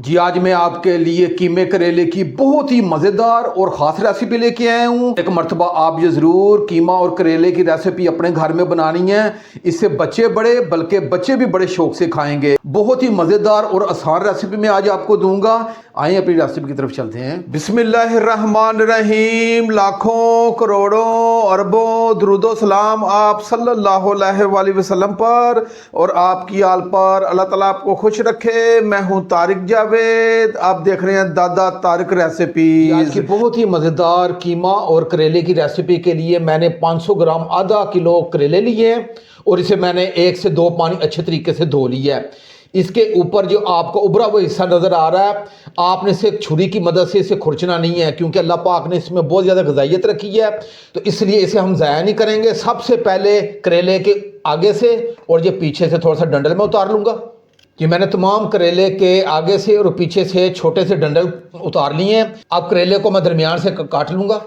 जी आज मैं आपके लिए कीमे करेले की बहुत ही मज़ेदार और ख़ास रेसिपी लेके आया हूँ। एक मरतबा आप ये ज़रूर कीमा और करेले की रेसिपी अपने घर में बनानी है। इससे बच्चे बड़े बल्कि बच्चे भी बड़े शौक से खाएंगे। बहुत ही मज़ेदार और आसान रेसिपी मैं आज आपको दूंगा। आइए अपनी रेसिपी की तरफ चलते हैं। बिस्मिल्लाहिर्रहमानिर्रहीम। लाखों करोड़ों अरबों दुरूदो सलाम आप सल्लल्लाहु अलैहि वसल्लम पर और आपकी आल पर। अल्लाह ताला आपको खुश रखे। मैं हूँ तारिक जावेद, आप देख रहे हैं दादा तारिक रेसिपी। आज की बहुत ही मज़ेदार कीमा और करेले की रेसिपी के लिए मैंने 500 ग्राम आधा किलो करेले लिए हैं और इसे मैंने 1 से 2 पानी अच्छे तरीके से धो लिया है। इसके ऊपर जो आपको उभरा हुआ हिस्सा नज़र आ रहा है, आपने इसे छुरी की मदद से इसे खुरचना नहीं है, क्योंकि अल्लाह पाक ने इसमें बहुत ज़्यादा ग़िज़ाइयत रखी है, तो इसलिए इसे हम ज़ाया नहीं करेंगे। सबसे पहले करेले के आगे से और ये पीछे से थोड़ा सा डंडल में उतार लूँगा। कि मैंने तमाम करेले के आगे से और पीछे से छोटे से डंडल उतार लिए हैं। अब करेले को मैं दरमियान से काट लूँगा।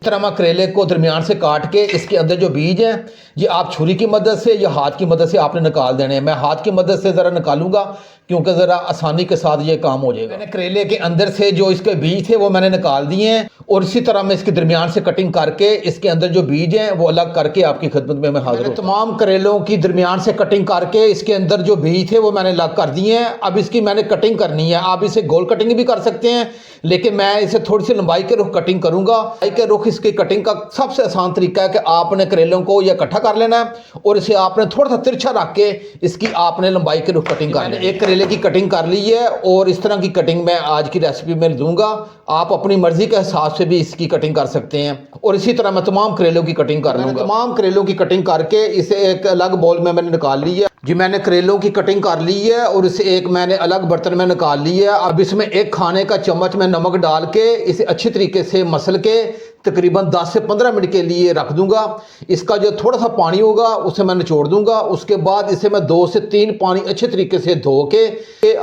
इस तरह मैं करेले को दरमियान से काट के इसके अंदर जो बीज हैं ये आप छुरी की मदद से या हाथ की मदद से आपने निकाल देने हैं। मैं हाथ की मदद से ज़रा निकालूंगा क्योंकि ज़रा आसानी के साथ ये काम हो जाएगा। मैंने करेले के अंदर से जो इसके बीज थे वो मैंने निकाल दिए हैं और इसी तरह मैं इसके दरमियान से कटिंग करके इसके अंदर जो बीज हैं वो अलग करके आपकी खिदमत में मैं हाजिर हूँ। तमाम करेलों की दरमियान से कटिंग करके इसके अंदर जो बीज थे वो मैंने अलग कर दिए हैं। अब इसकी मैंने कटिंग करनी है। आप इसे गोल कटिंग भी कर सकते हैं, लेकिन मैं इसे थोड़ी सी लंबाई के रुख कटिंग करूंगा। लंबाई के रुख इसकी कटिंग का सबसे आसान तरीका है कि आपने करेलों को यह इकट्ठा कर लेना है और इसे आपने थोड़ा सा तिरछा रख के इसकी आपने लंबाई के रुख कटिंग कर लेना है। एक करेले की कटिंग कर ली है और इस तरह की कटिंग मैं आज की रेसिपी में दूंगा। आप अपनी मर्जी के हिसाब से भी इसकी कटिंग कर सकते हैं और इसी तरह मैं तमाम करेलों की कटिंग कर लूँगा। तमाम करेलों की कटिंग करके इसे एक अलग बाउल में मैंने निकाल ली है। जी मैंने करेलों की कटिंग कर ली है और इसे एक मैंने अलग बर्तन में निकाल ली है। अब इसमें 1 खाने का चम्मच में नमक डाल के इसे अच्छी तरीके से मसल के तकरीबन 10 से 15 मिनट के लिए रख दूंगा। इसका जो थोड़ा सा पानी होगा उसे मैं निचोड़ दूंगा। उसके बाद इसे मैं 2 से 3 पानी अच्छे तरीके से धो के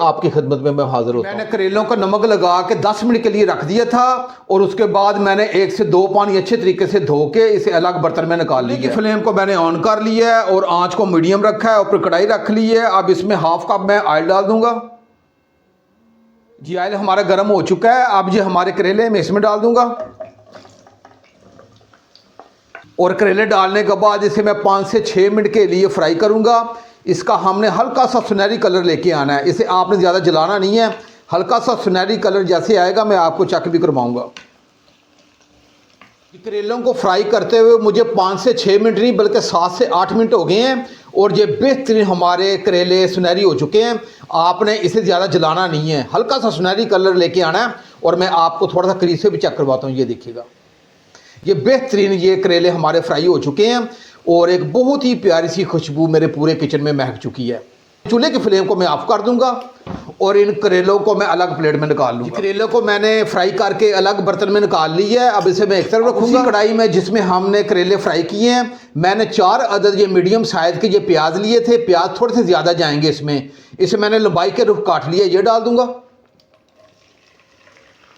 आपकी खिदमत में मैं हाजिर होता हूं। मैंने करेलों का नमक लगा के 10 मिनट के लिए रख दिया था और उसके बाद मैंने 1 से 2 पानी अच्छे तरीके से धो के इसे अलग बर्तन में निकाल लिया। फ्लेम को मैंने ऑन कर लिया है और आंच को मीडियम रखा है, ऊपर कढ़ाई रख ली है। अब इसमें 1/2 कप मैं ऑयल डाल दूंगा। जी ऑयल हमारा गर्म हो चुका है। अब जो हमारे करेले मैं इसमें डाल दूंगा और करेले डालने के बाद इसे मैं 5 से 6 मिनट के लिए फ्राई करूंगा। इसका हमने हल्का सा सुनहरी कलर लेके आना है। इसे आपने ज़्यादा जलाना नहीं है। हल्का सा सुनहरी कलर जैसे आएगा मैं आपको चेक भी करवाऊंगा। करेलों को फ्राई करते हुए मुझे 5 से 6 मिनट नहीं बल्कि 7 से 8 मिनट हो गए हैं और ये बेहतरीन हमारे करेले सुनहरी हो चुके हैं। आपने इसे ज़्यादा जलाना नहीं है, हल्का सा सुनहरी कलर लेके आना है और मैं आपको थोड़ा सा करीब से भी चेक करवाता हूँ। ये देखिएगा, ये बेहतरीन ये करेले हमारे फ्राई हो चुके हैं और एक बहुत ही प्यारी सी खुशबू मेरे पूरे किचन में महक चुकी है। चूल्हे की फ्लेम को मैं ऑफ कर दूंगा और इन करेलों को मैं अलग प्लेट में निकाल लूँगा। करेलों को मैंने फ्राई करके अलग बर्तन में निकाल ली है। अब इसे मैं एक तरफ रखूँगा। कढ़ाई में जिसमें हमने करेले फ्राई किए हैं मैंने 4 अदद ये मीडियम साइज़ के ये प्याज लिए थे। प्याज थोड़े से ज़्यादा जाएंगे इसमें। इसे मैंने लंबाई के रुख काट लिया, ये डाल दूँगा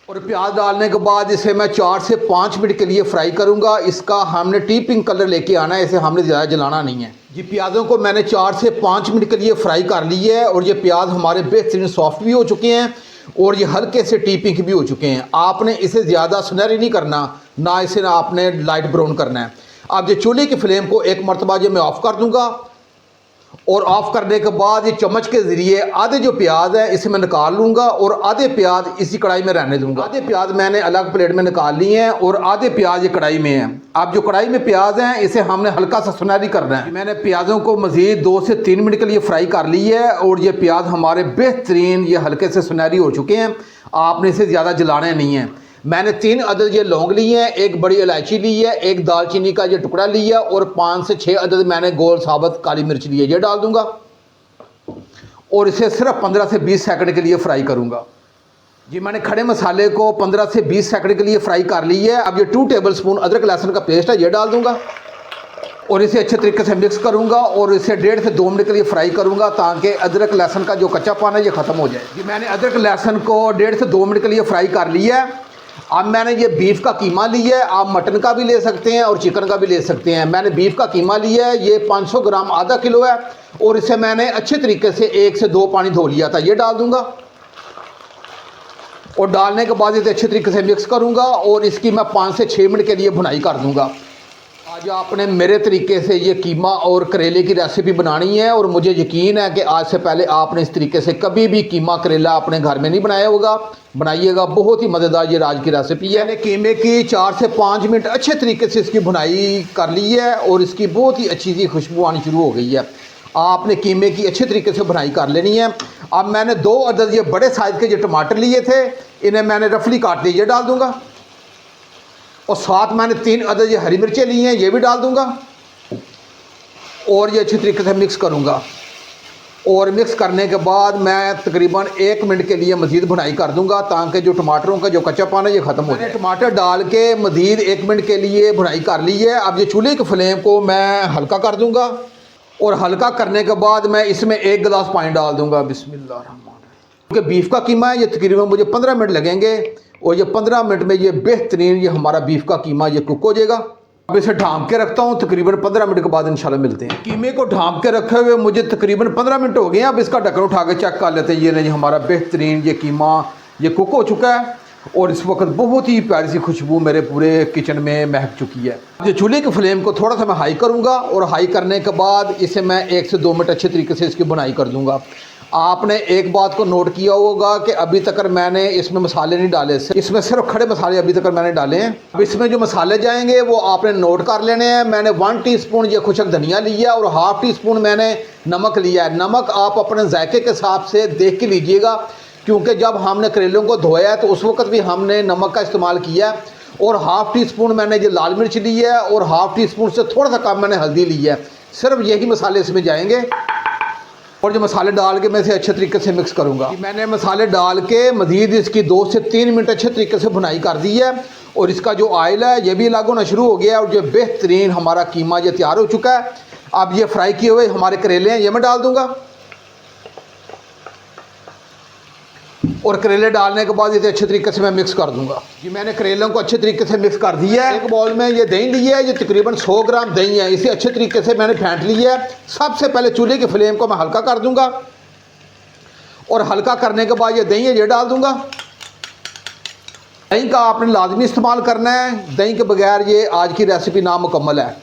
और प्याज डालने के बाद इसे मैं 4 से 5 मिनट के लिए फ्राई करूंगा। इसका हमने टी पिंक कलर लेके आना है, इसे हमने ज़्यादा जलाना नहीं है। ये प्याज़ों को मैंने 4 से 5 मिनट के लिए फ्राई कर ली है और ये प्याज हमारे बेहतरीन सॉफ्ट भी हो चुके हैं और ये हल्के से टी पिंक भी हो चुके हैं। आपने इसे ज़्यादा सुनहरी नहीं करना, ना इसे ना आपने लाइट ब्राउन करना है। अब ये चूल्हे की फ्लेम को एक मरतबा जो मैं ऑफ़ कर दूँगा और ऑफ करने के बाद ये चम्मच के ज़रिए आधे जो प्याज है इसे मैं निकाल लूँगा और आधे प्याज इसी कढ़ाई में रहने दूँगा। आधे प्याज मैंने अलग प्लेट में निकाल लिए हैं और आधे प्याज ये कढ़ाई में हैं। अब जो कढ़ाई में प्याज हैं इसे हमने हल्का सा सुनहरी करना है। मैंने प्याज़ों को मज़ीद 2 से 3 मिनट के लिए फ्राई कर ली है और ये प्याज हमारे बेहतरीन ये हल्के से सुनहरी हो चुके हैं। आपने इसे ज़्यादा जलाने नहीं है। मैंने 3 अदद ये लौंग ली है, 1 बड़ी इलायची ली है, 1 दालचीनी का ये टुकड़ा लिया और 5 से 6 अदद मैंने गोल साबुत काली मिर्च ली है, ये डाल दूंगा और इसे सिर्फ 15 से 20 सेकंड के लिए फ्राई करूंगा। जी मैंने खड़े मसाले को 15 से 20 सेकंड के लिए फ्राई कर ली है। अब ये 2 टेबलस्पून अदरक लहसुन का पेस्ट है, ये डाल दूंगा और इसे अच्छे तरीके से मिक्स करूंगा और इसे 1.5 से 2 मिनट के लिए फ्राई करूंगा ताकि अदरक लहसुन का जो कच्चापन है ये ख़त्म हो जाए। जी मैंने अदरक लहसुन को 1.5 से 2 मिनट के लिए फ्राई कर लिया है। अब मैंने ये बीफ का कीमा लिया है। आप मटन का भी ले सकते हैं और चिकन का भी ले सकते हैं। मैंने बीफ का कीमा लिया है, ये 500 ग्राम आधा किलो है और इसे मैंने अच्छे तरीके से 1 से 2 पानी धो लिया था, ये डाल दूंगा। और डालने के बाद इसे अच्छे तरीके से मिक्स करूँगा और इसकी मैं 5 से 6 मिनट के लिए भुनाई कर दूँगा। आज आपने मेरे तरीके से ये कीमा और करेले की रेसिपी बनानी है और मुझे यकीन है कि आज से पहले आपने इस तरीके से कभी भी कीमा करेला अपने घर में नहीं बनाया होगा। बनाइएगा, बहुत ही मज़ेदार ये आज की रेसिपी है। मैंने कीमे की 4 से 5 मिनट अच्छे तरीके से इसकी भुनाई कर ली है और इसकी बहुत ही अच्छी सी खुशबू आनी शुरू हो गई है। आपने कीमे की अच्छे तरीके से भुनाई कर लेनी है। अब मैंने 2 अदद ये बड़े साइज़ के जो टमाटर लिए थे, इन्हें मैंने रफली काट के ये डाल दूँगा और साथ मैंने 3 अदद ये हरी मिर्चें ली हैं, ये भी डाल दूँगा और ये अच्छी तरीके से मिक्स करूँगा। और मिक्स करने के बाद मैं तकरीबन 1 मिनट के लिए मज़ीद भुनाई कर दूँगा ताकि जो टमाटरों का जो कच्चापन है ये ख़त्म हो जाए। टमाटर डाल के मज़ीद 1 मिनट के लिए भुनाई कर ली है। अब ये चूल्हे की फ्लेम को मैं हल्का कर दूँगा और हल्का करने के बाद मैं इसमें 1 गिलास पानी डाल दूँगा। बिस्मिल्लाह रहमान रहीम। क्योंकि बीफ का कीमा है, ये तकरीबन मुझे 15 मिनट लगेंगे और ये 15 मिनट में ये बेहतरीन ये हमारा बीफ का कीमा ये कुक हो जाएगा। अब इसे ढाँप के रखता हूँ, तकरीबन 15 मिनट के बाद इंशाल्लाह मिलते हैं। कीमे को ढाँप के रखे हुए मुझे तकरीबन 15 मिनट हो गए हैं। अब इसका ढक्कन उठा के चेक कर लेते हैं। ये नहीं, हमारा बेहतरीन ये कीमा ये कुक हो चुका है और इस वक्त बहुत ही प्यारी सी खुशबू मेरे पूरे किचन में महक चुकी है। ये चूल्हे की फ्लेम को थोड़ा सा मैं हाई करूँगा और हाई करने के बाद इसे मैं 1 से 2 मिनट अच्छे तरीके से इसकी भुनाई कर दूँगा। आपने एक बात को नोट किया होगा कि अभी तक मैंने इसमें मसाले नहीं डाले, इसमें सिर्फ खड़े मसाले अभी तक मैंने डाले हैं। अब इसमें जो मसाले जाएंगे वो आपने नोट कर लेने हैं। मैंने 1 टीस्पून ये खुशक धनिया लिया और ½ टीस्पून मैंने नमक लिया है। नमक आप अपने जायके के हिसाब से देख के लीजिएगा, क्योंकि जब हमने करेलों को धोया है तो उस वक्त भी हमने नमक का इस्तेमाल किया है। और ½ टीस्पून मैंने ये लाल मिर्च ली है और ½ टीस्पून से थोड़ा सा कम मैंने हल्दी ली है। सिर्फ यही मसाले इसमें जाएंगे और जो मसाले डाल के मैं इसे अच्छे तरीके से मिक्स करूंगा। मैंने मसाले डाल के मज़ीद इसकी 2 से 3 मिनट अच्छे तरीके से भुनाई कर दी है और इसका जो ऑयल है ये भी अलग होना शुरू हो गया है और जो बेहतरीन हमारा कीमा ये तैयार हो चुका है। अब ये फ्राई किए हुए हमारे करेले हैं, ये मैं डाल दूंगा और करेले डालने के बाद इसे अच्छे तरीके से मैं मिक्स कर दूंगा। जी मैंने करेलों को अच्छे तरीके से मिक्स कर दिया है। एक बाउल में ये दही लिया है, ये तकरीबन 100 ग्राम दही है। इसे अच्छे तरीके से मैंने फेंट लिया है। सबसे पहले चूल्हे की फ्लेम को मैं हल्का कर दूंगा और हल्का करने के बाद ये दही है ये डाल दूंगा। दही का आपने लाजमी इस्तेमाल करना है, दही के बगैर ये आज की रेसिपी नामुकम्मल है।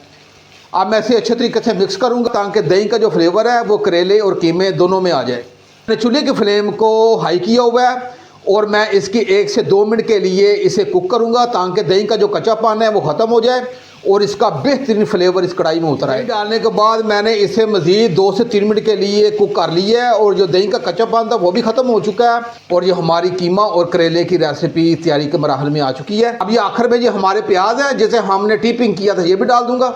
अब मैं इसे अच्छे तरीके से मिक्स करूँगा ताकि दही का जो फ्लेवर है वो करेले और कीमे दोनों में आ जाए। मैंने चूल्हे की फ्लेम को हाई किया हुआ है और मैं इसकी 1 से 2 मिनट के लिए इसे कुक करूंगा ताकि दही का जो कच्चापन है वो ख़त्म हो जाए और इसका बेहतरीन फ्लेवर इस कढ़ाई में उतर आए। डालने के बाद मैंने इसे मज़ीद 2 से 3 मिनट के लिए कुक कर लिया है और जो दही का कच्चापन था वो भी ख़त्म हो चुका है और ये हमारी कीमा और करेले की रेसिपी तैयारी के मराहल में आ चुकी है। अब ये आखिर में ये हमारे प्याज है जिसे हमने टीपिंग किया था, ये भी डाल दूंगा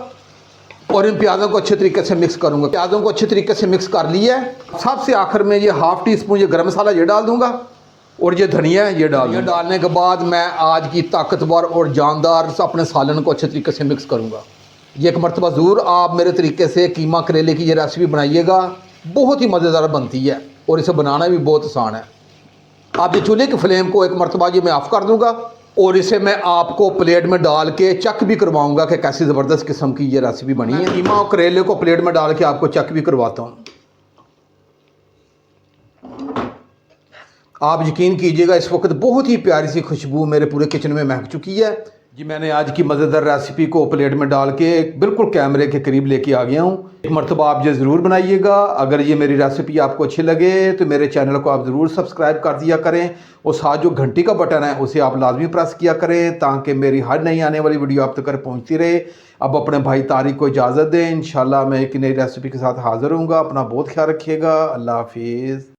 और इन प्याज़ों को अच्छे तरीके से मिक्स करूंगा। प्याज़ों को अच्छे तरीके से मिक्स कर लिया है। सबसे आखिर में ये ½ टीस्पून ये गरम मसाला ये डाल दूंगा और ये धनिया है ये डाल। डालने के बाद मैं आज की ताकतवर और जानदार अपने सालन को अच्छे तरीके से मिक्स करूंगा। ये एक मरतबा ज़रूर आप मेरे तरीके से कीमा करेले की ये रेसिपी बनाइएगा, बहुत ही मज़ेदार बनती है और इसे बनाना भी बहुत आसान है। आप ये चूल्हे की फ्लेम को एक मरतबा ये मैं ऑफ़ कर दूँगा और इसे मैं आपको प्लेट में डाल के चेक भी करवाऊंगा कि कैसी ज़बरदस्त किस्म की ये रेसिपी बनी है। कीमा और करेले को प्लेट में डाल के आपको चेक भी करवाता हूँ। आप यकीन कीजिएगा इस वक्त बहुत ही प्यारी सी खुशबू मेरे पूरे किचन में महक चुकी है। जी मैंने आज की मज़ेदार रेसिपी को प्लेट में डाल के बिल्कुल कैमरे के करीब लेके आ गया हूँ। एक मरतबा आप ये ज़रूर बनाइएगा। अगर ये मेरी रेसिपी आपको अच्छी लगे तो मेरे चैनल को आप ज़रूर सब्सक्राइब कर दिया करें और साथ जो घंटी का बटन है उसे आप लाजमी प्रेस किया करें ताकि मेरी हर नई आने वाली वीडियो आप तक पहुँचती रहे। अब अपने भाई तारिक को इजाज़त दें। इंशाल्लाह मैं एक नई रेसिपी के साथ हाज़िर हूँगा। अपना बहुत ख्याल रखिएगा। अल्लाह हाफिज़।